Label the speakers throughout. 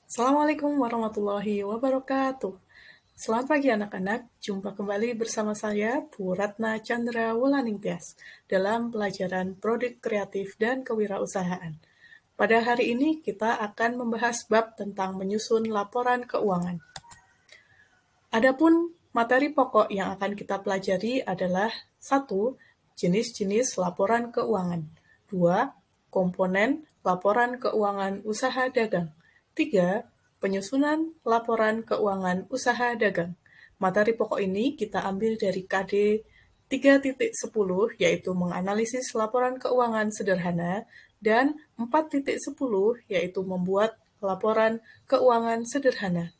Speaker 1: Assalamualaikum warahmatullahi wabarakatuh. Selamat pagi anak-anak, jumpa kembali bersama saya, Bu Ratna Chandra Wulaningtyas, dalam pelajaran Produk Kreatif dan Kewirausahaan. Pada hari ini kita akan membahas bab tentang menyusun laporan keuangan. Adapun materi pokok yang akan kita pelajari adalah 1. Jenis-jenis laporan keuangan. 2. Komponen laporan keuangan usaha dagang. 3. Penyusunan laporan keuangan usaha dagang. Materi pokok ini kita ambil dari KD 3.10, yaitu menganalisis laporan keuangan sederhana, dan 4.10, yaitu membuat laporan keuangan sederhana.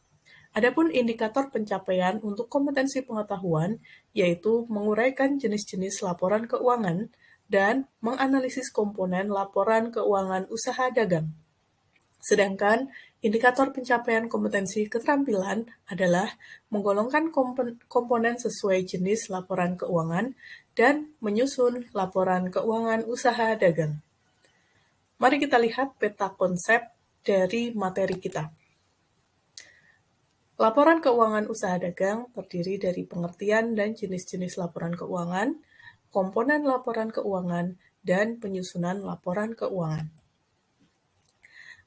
Speaker 1: Adapun indikator pencapaian untuk kompetensi pengetahuan, yaitu menguraikan jenis-jenis laporan keuangan dan menganalisis komponen laporan keuangan usaha dagang. Sedangkan indikator pencapaian kompetensi keterampilan adalah menggolongkan komponen sesuai jenis laporan keuangan dan menyusun laporan keuangan usaha dagang. Mari kita lihat peta konsep dari materi kita. Laporan keuangan usaha dagang terdiri dari pengertian dan jenis-jenis laporan keuangan, komponen laporan keuangan, dan penyusunan laporan keuangan.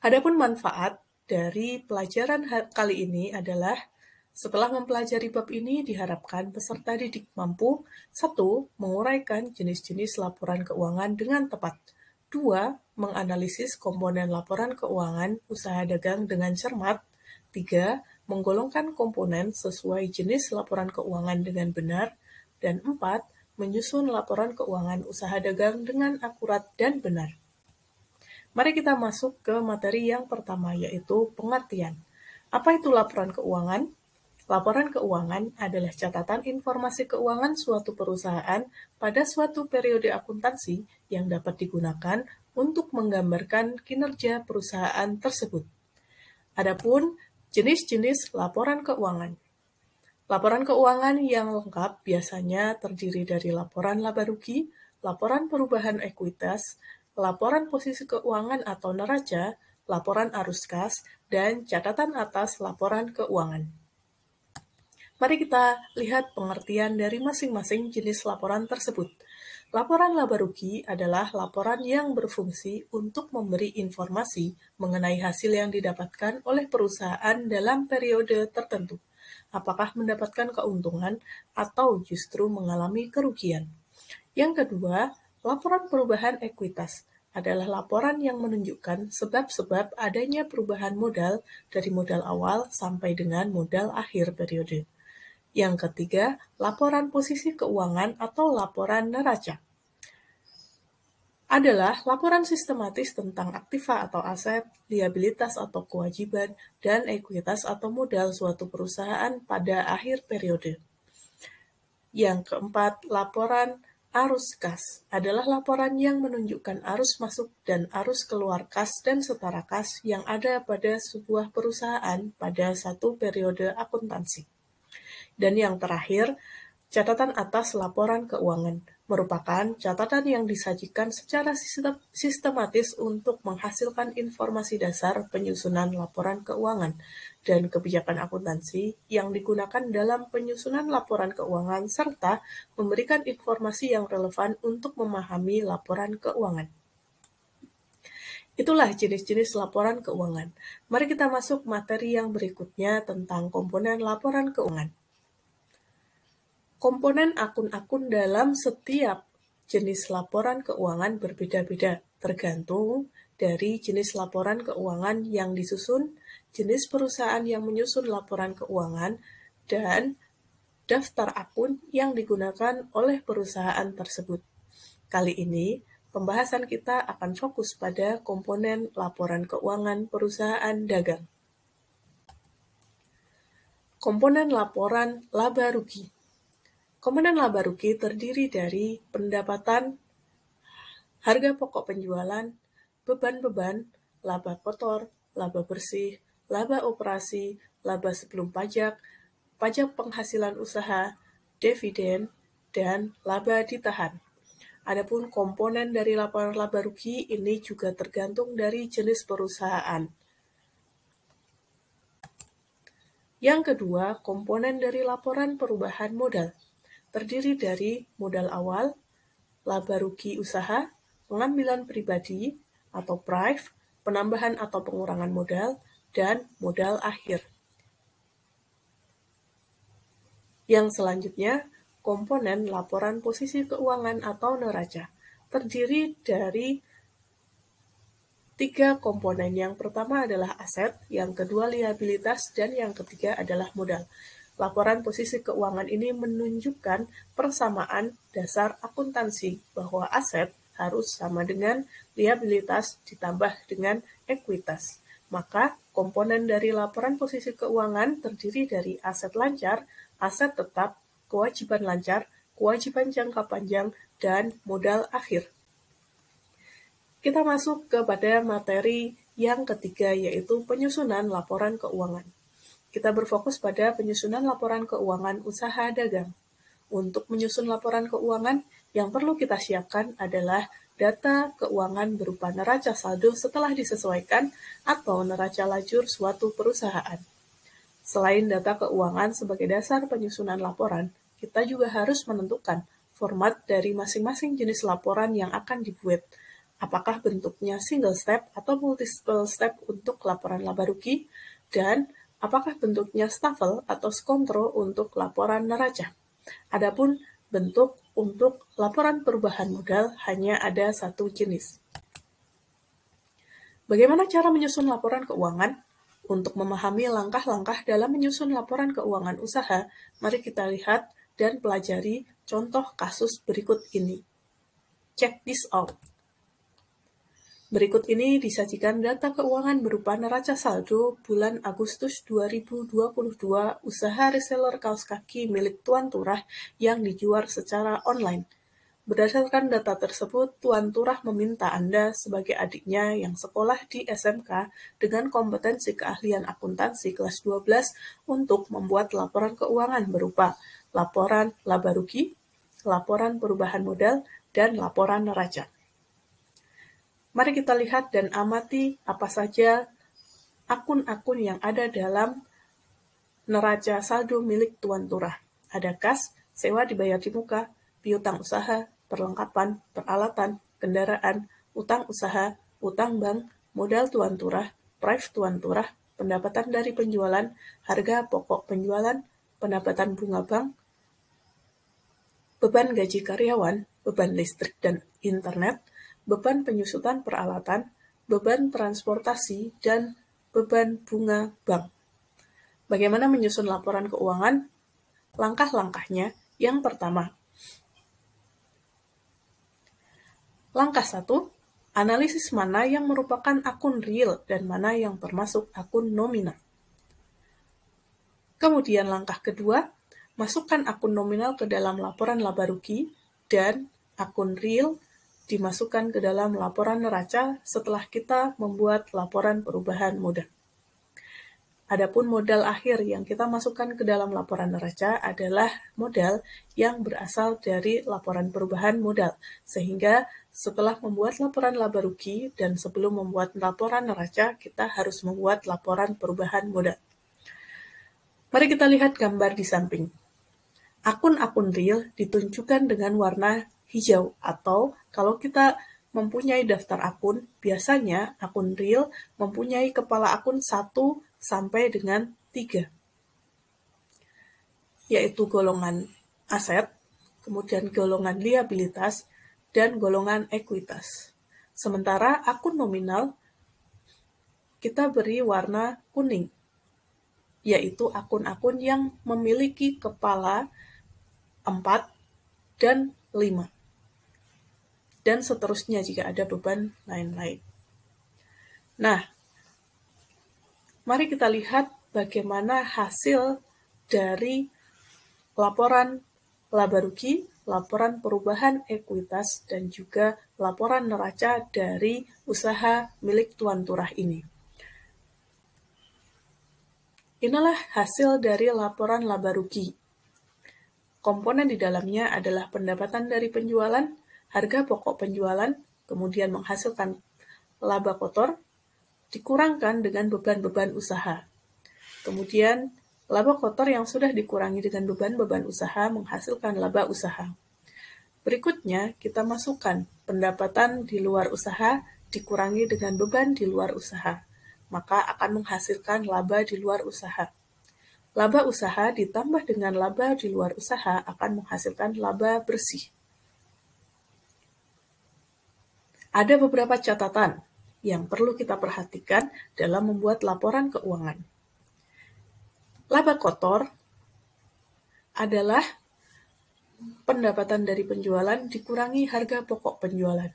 Speaker 1: Adapun manfaat dari pelajaran kali ini adalah setelah mempelajari bab ini diharapkan peserta didik mampu 1. Menguraikan jenis-jenis laporan keuangan dengan tepat. 2. Menganalisis komponen laporan keuangan usaha dagang dengan cermat. 3. Menggolongkan komponen sesuai jenis laporan keuangan dengan benar. Dan 4. Menyusun laporan keuangan usaha dagang dengan akurat dan benar. Mari kita masuk ke materi yang pertama, yaitu pengertian. Apa itu laporan keuangan? Laporan keuangan adalah catatan informasi keuangan suatu perusahaan pada suatu periode akuntansi yang dapat digunakan untuk menggambarkan kinerja perusahaan tersebut. Adapun jenis-jenis laporan keuangan. Laporan keuangan yang lengkap biasanya terdiri dari laporan laba rugi, laporan perubahan ekuitas, laporan posisi keuangan atau neraca, laporan arus kas, dan catatan atas laporan keuangan. Mari kita lihat pengertian dari masing-masing jenis laporan tersebut. Laporan laba rugi adalah laporan yang berfungsi untuk memberi informasi mengenai hasil yang didapatkan oleh perusahaan dalam periode tertentu. Apakah mendapatkan keuntungan atau justru mengalami kerugian. Yang kedua, laporan perubahan ekuitas adalah laporan yang menunjukkan sebab-sebab adanya perubahan modal dari modal awal sampai dengan modal akhir periode. Yang ketiga, laporan posisi keuangan atau laporan neraca adalah laporan sistematis tentang aktiva atau aset, liabilitas atau kewajiban, dan ekuitas atau modal suatu perusahaan pada akhir periode. Yang keempat, laporan arus kas adalah laporan yang menunjukkan arus masuk dan arus keluar kas dan setara kas yang ada pada sebuah perusahaan pada satu periode akuntansi. Dan yang terakhir, catatan atas laporan keuangan merupakan catatan yang disajikan secara sistematis untuk menghasilkan informasi dasar penyusunan laporan keuangan dan kebijakan akuntansi yang digunakan dalam penyusunan laporan keuangan serta memberikan informasi yang relevan untuk memahami laporan keuangan. Itulah jenis-jenis laporan keuangan. Mari kita masuk materi yang berikutnya tentang komponen laporan keuangan. Komponen akun-akun dalam setiap jenis laporan keuangan berbeda-beda, tergantung dari jenis laporan keuangan yang disusun, jenis perusahaan yang menyusun laporan keuangan, dan daftar akun yang digunakan oleh perusahaan tersebut. Kali ini, pembahasan kita akan fokus pada komponen laporan keuangan perusahaan dagang. Komponen laporan laba rugi. Komponen laba rugi terdiri dari pendapatan, harga pokok penjualan, beban-beban, laba kotor, laba bersih, laba operasi, laba sebelum pajak, pajak penghasilan usaha, dividen, dan laba ditahan. Adapun komponen dari laporan laba rugi ini juga tergantung dari jenis perusahaan. Yang kedua, komponen dari laporan perubahan modal. Terdiri dari modal awal, laba rugi usaha, pengambilan pribadi atau prive, penambahan atau pengurangan modal, dan modal akhir. Yang selanjutnya, komponen laporan posisi keuangan atau neraca. Terdiri dari 3 komponen. Yang pertama adalah aset, yang kedua liabilitas, dan yang ketiga adalah modal. Laporan posisi keuangan ini menunjukkan persamaan dasar akuntansi bahwa aset harus sama dengan liabilitas ditambah dengan ekuitas. Maka komponen dari laporan posisi keuangan terdiri dari aset lancar, aset tetap, kewajiban lancar, kewajiban jangka panjang, dan modal akhir. Kita masuk kepada materi yang ketiga, yaitu penyusunan laporan keuangan. Kita berfokus pada penyusunan laporan keuangan usaha dagang. Untuk menyusun laporan keuangan, yang perlu kita siapkan adalah data keuangan berupa neraca saldo setelah disesuaikan atau neraca lajur suatu perusahaan. Selain data keuangan sebagai dasar penyusunan laporan, kita juga harus menentukan format dari masing-masing jenis laporan yang akan dibuat. Apakah bentuknya single step atau multiple step untuk laporan laba rugi, dan apakah bentuknya staffel atau skontro untuk laporan neraca. Adapun bentuk untuk laporan perubahan modal hanya ada satu jenis. Bagaimana cara menyusun laporan keuangan? Untuk memahami langkah-langkah dalam menyusun laporan keuangan usaha, mari kita lihat dan pelajari contoh kasus berikut ini. Check this out. Berikut ini disajikan data keuangan berupa neraca saldo bulan Agustus 2022 usaha reseller kaos kaki milik Tuan Turah yang dijual secara online. Berdasarkan data tersebut, Tuan Turah meminta Anda sebagai adiknya yang sekolah di SMK dengan kompetensi keahlian akuntansi kelas 12 untuk membuat laporan keuangan berupa laporan laba rugi, laporan perubahan modal, dan laporan neraca. Mari kita lihat dan amati apa saja akun-akun yang ada dalam neraca saldo milik Tuan Turah. Ada kas, sewa dibayar di muka, piutang usaha, perlengkapan, peralatan, kendaraan, utang usaha, utang bank, modal Tuan Turah, prive Tuan Turah, pendapatan dari penjualan, harga pokok penjualan, pendapatan bunga bank, beban gaji karyawan, beban listrik dan internet, beban penyusutan peralatan, beban transportasi, dan beban bunga bank. Bagaimana menyusun laporan keuangan? Langkah-langkahnya, yang pertama. Langkah 1, analisis mana yang merupakan akun real dan mana yang termasuk akun nominal. Kemudian langkah kedua, masukkan akun nominal ke dalam laporan laba rugi dan akun real dimasukkan ke dalam laporan neraca setelah kita membuat laporan perubahan modal. Adapun modal akhir yang kita masukkan ke dalam laporan neraca adalah modal yang berasal dari laporan perubahan modal, sehingga setelah membuat laporan laba rugi dan sebelum membuat laporan neraca, kita harus membuat laporan perubahan modal. Mari kita lihat gambar di samping. Akun-akun real ditunjukkan dengan warna hijau, atau kalau kita mempunyai daftar akun, biasanya akun real mempunyai kepala akun 1 sampai dengan 3, yaitu golongan aset, kemudian golongan liabilitas, dan golongan ekuitas. Sementara akun nominal kita beri warna kuning, yaitu akun-akun yang memiliki kepala 4 dan 5. Dan seterusnya jika ada beban lain-lain. Nah, mari kita lihat bagaimana hasil dari laporan laba rugi, laporan perubahan ekuitas, dan juga laporan neraca dari usaha milik Tuan Turah ini. Inilah hasil dari laporan laba rugi. Komponen di dalamnya adalah pendapatan dari penjualan, harga pokok penjualan, kemudian menghasilkan laba kotor, dikurangkan dengan beban-beban usaha. Kemudian Laba kotor yang sudah dikurangi dengan beban-beban usaha menghasilkan laba usaha. Berikutnya, kita masukkan pendapatan di luar usaha dikurangi dengan beban di luar usaha, maka akan menghasilkan laba di luar usaha. Laba usaha ditambah dengan laba di luar usaha akan menghasilkan laba bersih. Ada beberapa catatan yang perlu kita perhatikan dalam membuat laporan keuangan. Laba kotor adalah pendapatan dari penjualan dikurangi harga pokok penjualan.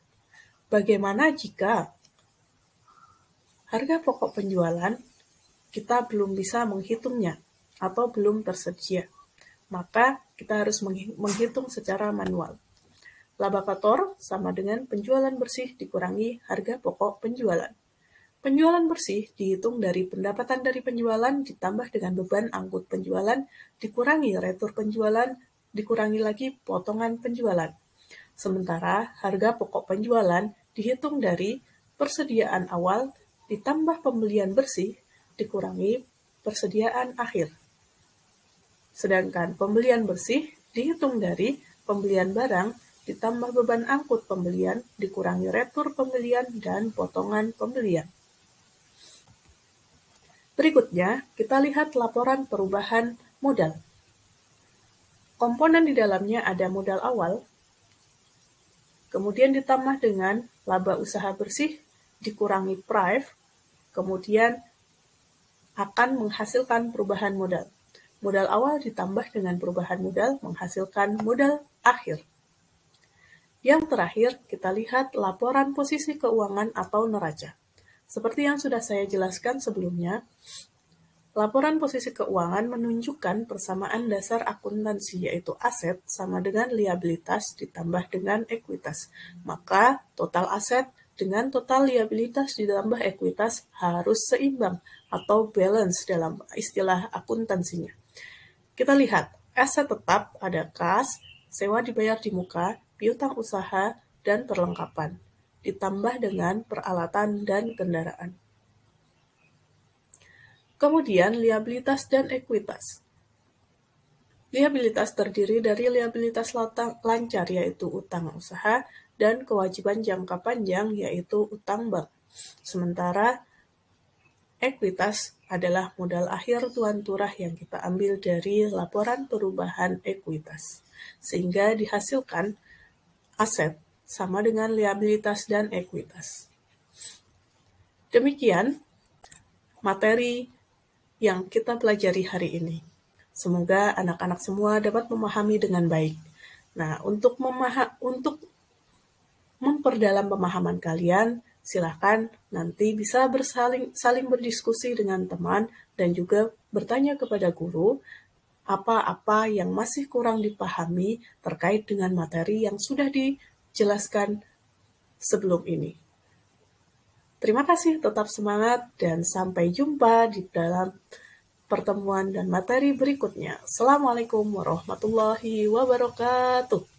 Speaker 1: Bagaimana jika harga pokok penjualan kita belum bisa menghitungnya atau belum tersedia? Maka kita harus menghitung secara manual. Laba kotor sama dengan penjualan bersih dikurangi harga pokok penjualan. Penjualan bersih dihitung dari pendapatan dari penjualan ditambah dengan beban angkut penjualan, dikurangi retur penjualan, dikurangi lagi potongan penjualan. Sementara harga pokok penjualan dihitung dari persediaan awal ditambah pembelian bersih, dikurangi persediaan akhir. Sedangkan pembelian bersih dihitung dari pembelian barang ditambah beban angkut pembelian, dikurangi retur pembelian dan potongan pembelian. Berikutnya, kita lihat laporan perubahan modal. Komponen di dalamnya ada modal awal, kemudian ditambah dengan laba usaha bersih, dikurangi prive, kemudian akan menghasilkan perubahan modal. Modal awal ditambah dengan perubahan modal menghasilkan modal akhir. Yang terakhir, kita lihat laporan posisi keuangan atau neraca. Seperti yang sudah saya jelaskan sebelumnya, laporan posisi keuangan menunjukkan persamaan dasar akuntansi, yaitu aset sama dengan liabilitas ditambah dengan ekuitas. Maka total aset dengan total liabilitas ditambah ekuitas harus seimbang atau balance dalam istilah akuntansinya. Kita lihat, aset tetap ada kas, sewa dibayar di muka, piutang usaha, dan perlengkapan, ditambah dengan peralatan dan kendaraan. Kemudian, liabilitas dan ekuitas. Liabilitas terdiri dari liabilitas lancar, yaitu utang usaha, dan kewajiban jangka panjang, yaitu utang bank. Sementara, ekuitas adalah modal akhir tuan turah yang kita ambil dari laporan perubahan ekuitas. Sehingga dihasilkan aset sama dengan liabilitas dan ekuitas. Demikian materi yang kita pelajari hari ini. Semoga anak-anak semua dapat memahami dengan baik. Nah, untuk memperdalam pemahaman kalian, silakan nanti bisa saling berdiskusi dengan teman dan juga bertanya kepada guru apa-apa yang masih kurang dipahami terkait dengan materi yang sudah dijelaskan sebelum ini. Terima kasih, tetap semangat, dan sampai jumpa di dalam pertemuan dan materi berikutnya. Assalamualaikum warahmatullahi wabarakatuh.